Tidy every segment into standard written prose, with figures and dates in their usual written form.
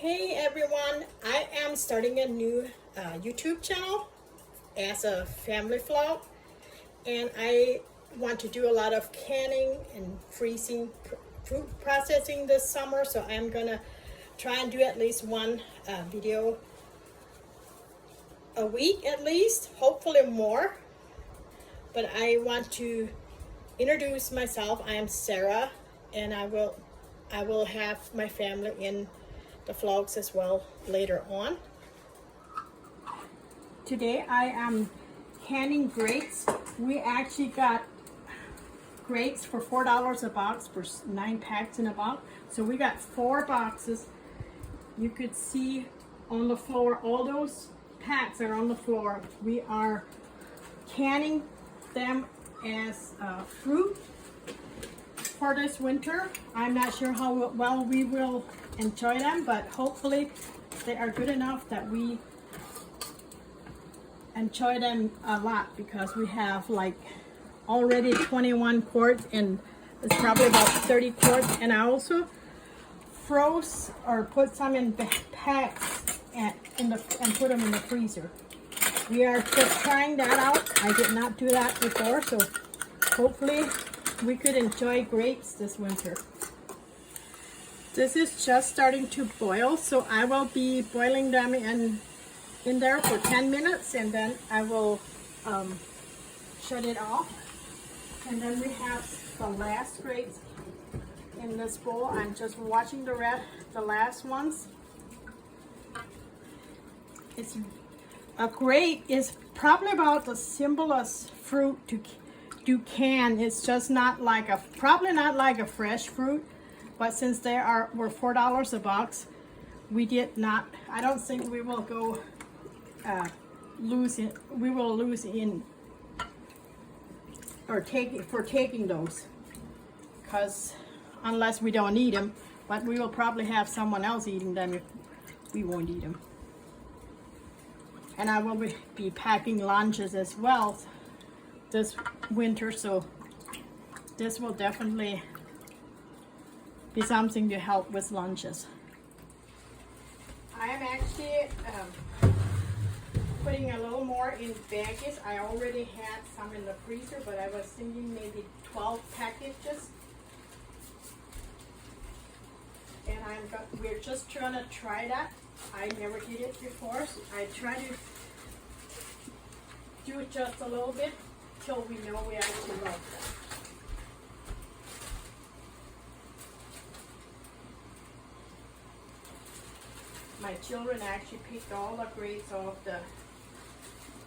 Hey everyone, I am starting a new YouTube channel as a family vlog, and I want to do a lot of canning and freezing fruit processing this summer, so I'm gonna try and do at least one video a week at least, hopefully more. But I want to introduce myself. I am Sarah, and I will have my family in the vlogs as well later on. Today I am canning grapes. We actually got grapes for $4 a box for 9 packs in a box. So we got 4 boxes. You could see on the floor, all those packs are on the floor. We are canning them as fruit for this winter. I'm not sure how well we will enjoy them, but hopefully they are good enough that we enjoy them a lot, because we have like already 21 quarts and it's probably about 30 quarts. And I also froze or put some in packs and put them in the freezer. We are just trying that out. I did not do that before, so hopefully we could enjoy grapes this winter. This is just starting to boil, so I will be boiling them in there for 10 minutes, and then I will shut it off. And then we have the last grapes in this bowl. I'm just watching the last ones. A grape is probably about the simplest fruit to can. It's just not like probably not like a fresh fruit. But since they were $4 a box, we did not. I don't think we will go lose it. We will lose in or taking those, because unless we don't eat them, but we will probably have someone else eating them if we won't eat them. And I will be packing lunches as well this winter, so this will definitely be something to help with lunches. I am actually putting a little more in baggies. I already had some in the freezer, but I was thinking maybe 12 packages. And we're just trying to try that. I never did it before, so I try to do it just a little bit till we know we actually love that. My children actually picked all the grapes off the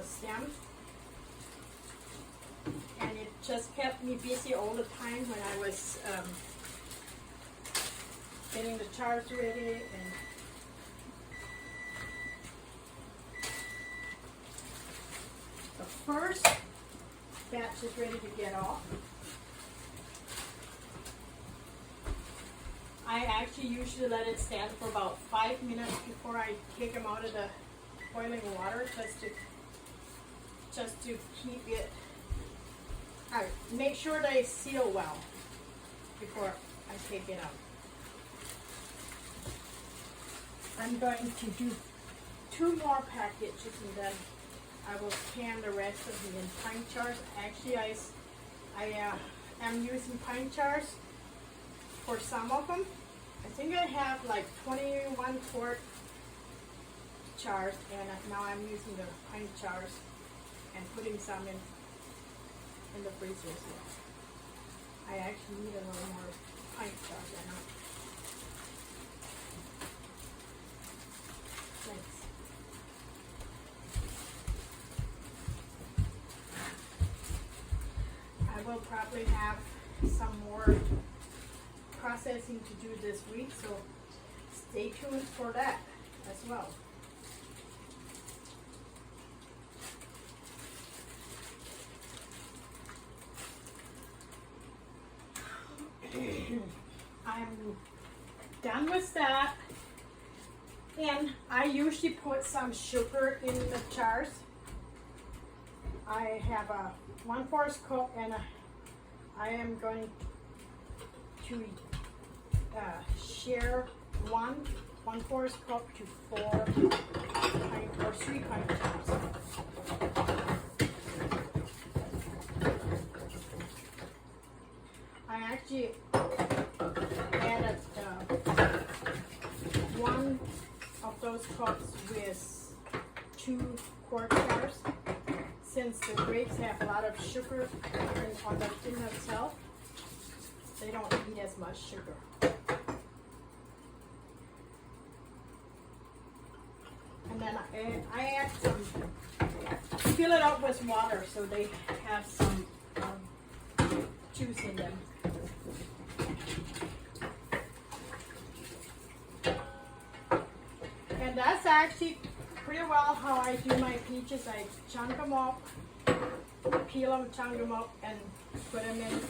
stem, and it just kept me busy all the time when I was getting the jars ready. And the first batch is ready to get off. I actually usually let it stand for about 5 minutes before I take them out of the boiling water, just to keep it. Make sure they seal well before I take it out. I'm going to do 2 more packages, and then I will can the rest of them in pint jars. Actually, I am using pint jars for some of them. I think I have like 21 quart jars, and now I'm using the pint jars and putting some in the freezer as well. I actually need a little more pint jars. I know. Thanks. I will probably have some more processing to do this week, so stay tuned for that as well. I'm done with that, and I usually put some sugar in the jars. I have a 1/4 cup, and I am going to share one 1/4 cup to 4 pint or 3 pint jars. I actually added one of those cups with 2 quart jars, since the grapes have a lot of sugar in themselves. They don't need as much sugar. And then I add some, fill it up with water so they have some juice in them. And that's actually pretty well how I do my peaches. I chunk them up, peel them, chunk them up, and put them in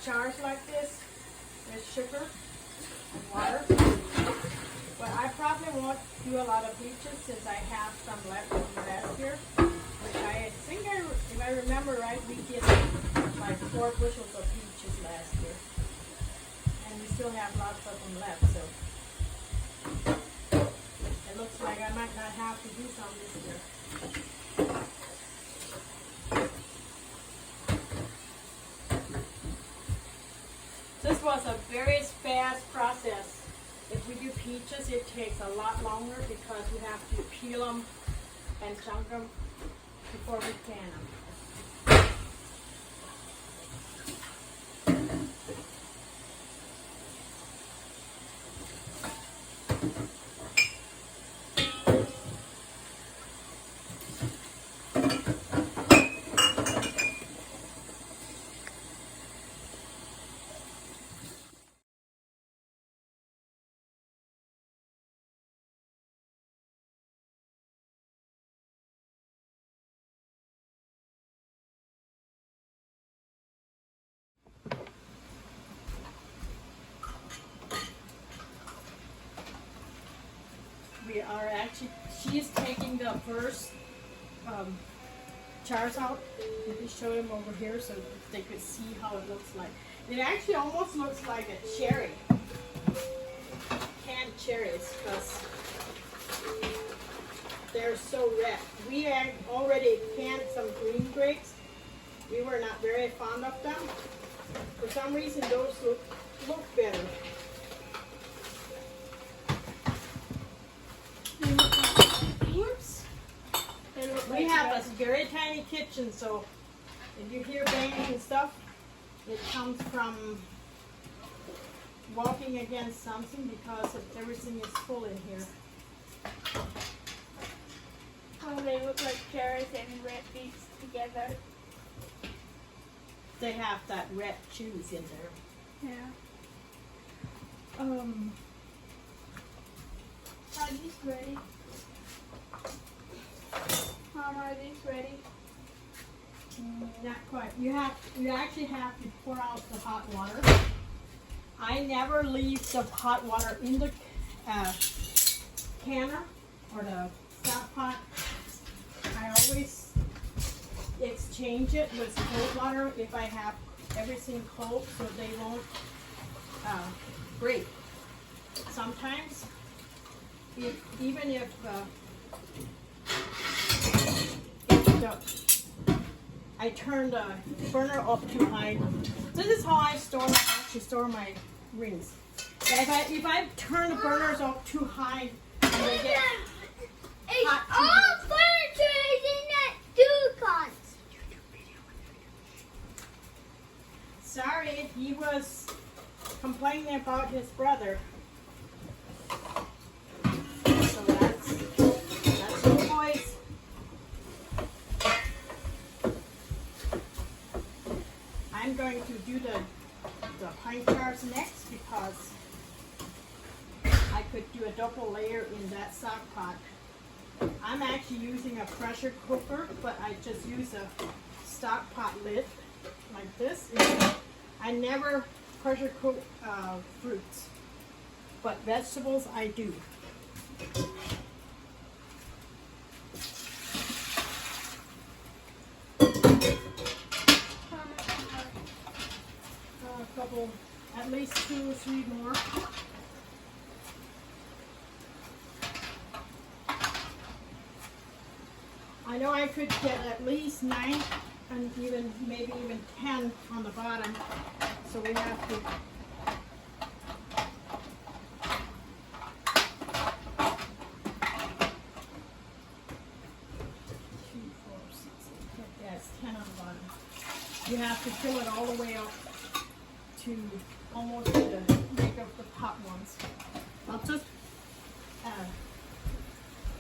jars like this with sugar and water. But I probably won't do a lot of peaches since I have some left from last year. Which I think, if I remember right, we did like 4 bushels of peaches last year. And we still have lots of them left, so it looks like I might not have to do some this year. This was a very fast process. If we do peaches, it takes a lot longer because we have to peel them and chunk them before we can them. We are actually, she's taking the first jars out. Let me show them over here so they could see how it looks like. It actually almost looks like a cherry, canned cherries, because they're so red. We had already canned some green grapes. We were not very fond of them. For some reason, those look better. We have a very tiny kitchen, so if you hear banging and stuff, it comes from walking against something because everything is full in here. Oh, they look like cherries and red beets together. They have that red juice in there. Yeah. Are these ready? Mom, are these ready? Not quite. You actually have to pour out the hot water. I never leave the hot water in the canner or the stock pot. I always exchange it with cold water if I have everything cold so they won't break. Sometimes, even if I turn the burner up too high. This is how I actually store my rings. If I turn the burners up too high, they get hot. All furniture is in that Ducons. Sorry, he was complaining about his brother. So that's the boys. I'm going to do the pint jars next because I could do a double layer in that stock pot. I'm actually using a pressure cooker, but I just use a stock pot lid like this. I never pressure cook fruits, but vegetables I do. A couple, at least 2 or 3 more. I know I could get at least 9 and even maybe even 10 on the bottom. So we have to yes, 10 on the bottom. You have to fill it all the way up to almost to the make of the top ones. I'll just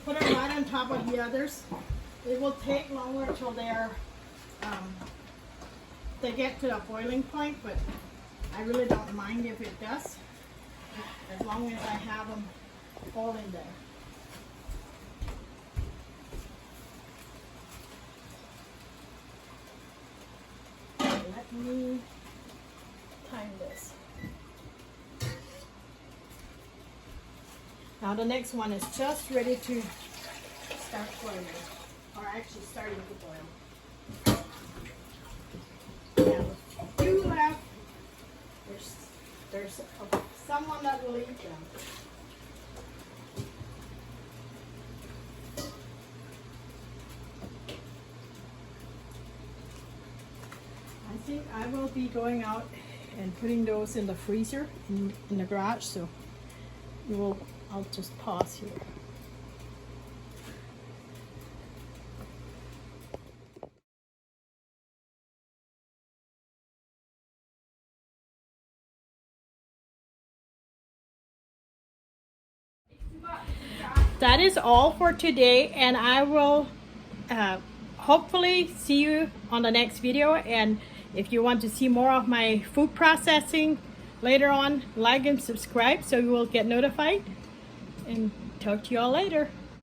put it right on top of the others. It will take longer until they get to the boiling point, but I really don't mind if it does, as long as I have them all in there. Let me time this. Now the next one is just ready to start boiling, or actually starting to boil. Now, if you have, there's someone that will eat them. I think I will be going out and putting those in the freezer in the garage, so I'll just pause here. That is all for today, and I will hopefully see you on the next video. And if you want to see more of my food processing later on, like and subscribe so you will get notified. And talk to you all later.